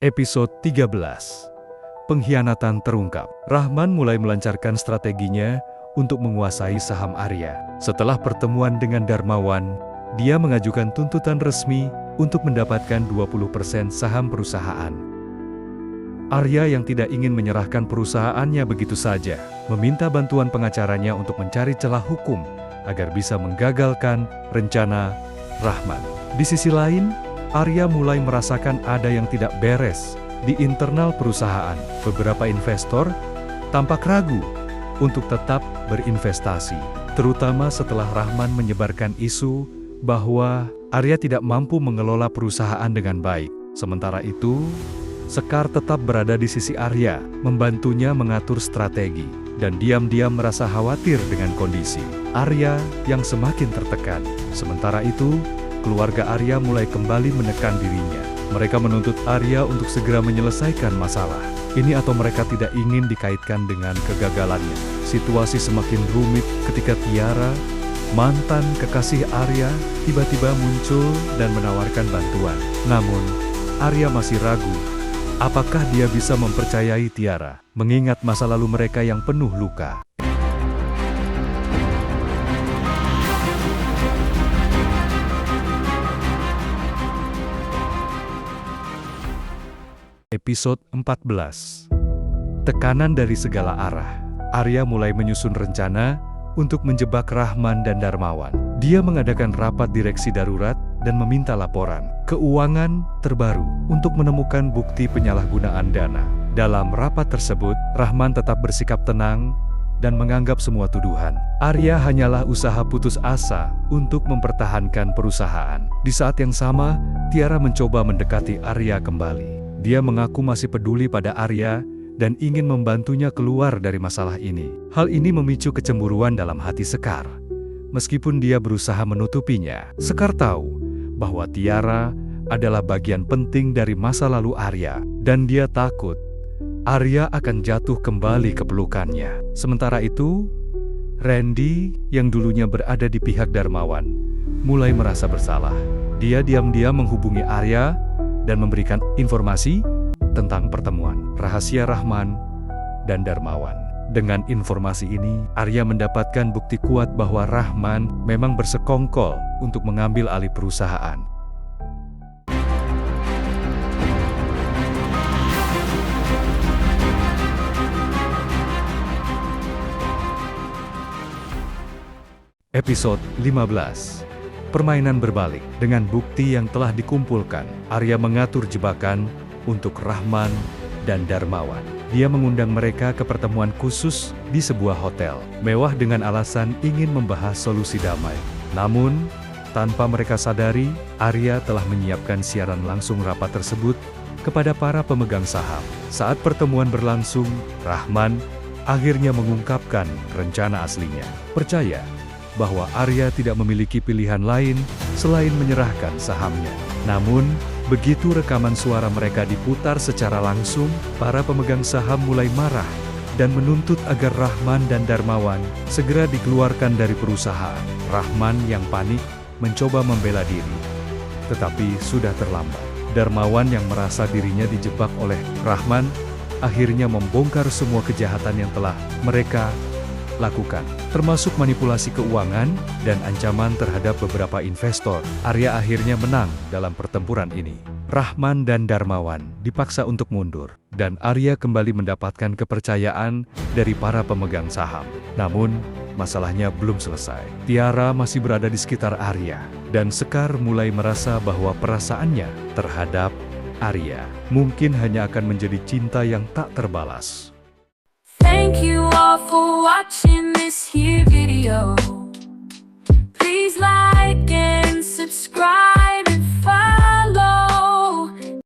Episode 13. Pengkhianatan terungkap. Rahman mulai melancarkan strateginya untuk menguasai saham Arya. Setelah pertemuan dengan Darmawan, dia mengajukan tuntutan resmi untuk mendapatkan 20% saham perusahaan. Arya yang tidak ingin menyerahkan perusahaannya begitu saja, meminta bantuan pengacaranya untuk mencari celah hukum agar bisa menggagalkan rencana Rahman. Di sisi lain, Arya mulai merasakan ada yang tidak beres di internal perusahaan. Beberapa investor tampak ragu untuk tetap berinvestasi, terutama setelah Rahman menyebarkan isu bahwa Arya tidak mampu mengelola perusahaan dengan baik. Sementara itu, Sekar tetap berada di sisi Arya, membantunya mengatur strategi, dan diam-diam merasa khawatir dengan kondisi Arya yang semakin tertekan. Sementara itu, keluarga Arya mulai kembali menekan dirinya. Mereka menuntut Arya untuk segera menyelesaikan masalah ini atau mereka tidak ingin dikaitkan dengan kegagalannya. Situasi semakin rumit ketika Tiara, mantan kekasih Arya, tiba-tiba muncul dan menawarkan bantuan. Namun, Arya masih ragu apakah dia bisa mempercayai Tiara, mengingat masa lalu mereka yang penuh luka. Episode 14. Tekanan dari segala arah. Arya mulai menyusun rencana untuk menjebak Rahman dan Darmawan. Dia mengadakan rapat direksi darurat dan meminta laporan keuangan terbaru untuk menemukan bukti penyalahgunaan dana. Dalam rapat tersebut, Rahman tetap bersikap tenang dan menganggap semua tuduhan Arya hanyalah usaha putus asa untuk mempertahankan perusahaan. Di saat yang sama, Tiara mencoba mendekati Arya kembali. Dia mengaku masih peduli pada Arya dan ingin membantunya keluar dari masalah ini. Hal ini memicu kecemburuan dalam hati Sekar. Meskipun dia berusaha menutupinya, Sekar tahu bahwa Tiara adalah bagian penting dari masa lalu Arya, dan dia takut Arya akan jatuh kembali ke pelukannya. Sementara itu, Randy yang dulunya berada di pihak Darmawan mulai merasa bersalah. Dia diam-diam menghubungi Arya dan memberikan informasi tentang pertemuan rahasia Rahman dan Darmawan. Dengan informasi ini, Arya mendapatkan bukti kuat bahwa Rahman memang bersekongkol untuk mengambil alih perusahaan. Episode 15. Permainan berbalik. Dengan bukti yang telah dikumpulkan, Arya mengatur jebakan untuk Rahman dan Darmawan. Dia mengundang mereka ke pertemuan khusus di sebuah hotel mewah dengan alasan ingin membahas solusi damai. Namun, tanpa mereka sadari, Arya telah menyiapkan siaran langsung rapat tersebut kepada para pemegang saham. Saat pertemuan berlangsung, Rahman akhirnya mengungkapkan rencana aslinya. Percaya bahwa Arya tidak memiliki pilihan lain selain menyerahkan sahamnya. Namun, begitu rekaman suara mereka diputar secara langsung, para pemegang saham mulai marah dan menuntut agar Rahman dan Darmawan segera dikeluarkan dari perusahaan. Rahman yang panik mencoba membela diri, tetapi sudah terlambat. Darmawan yang merasa dirinya dijebak oleh Rahman akhirnya membongkar semua kejahatan yang telah mereka lakukan, termasuk manipulasi keuangan dan ancaman terhadap beberapa investor. Arya akhirnya menang dalam pertempuran ini. Rahman dan Darmawan dipaksa untuk mundur, dan Arya kembali mendapatkan kepercayaan dari para pemegang saham. Namun, masalahnya belum selesai. Tiara masih berada di sekitar Arya, dan Sekar mulai merasa bahwa perasaannya terhadap Arya mungkin hanya akan menjadi cinta yang tak terbalas. Thank you all for watching.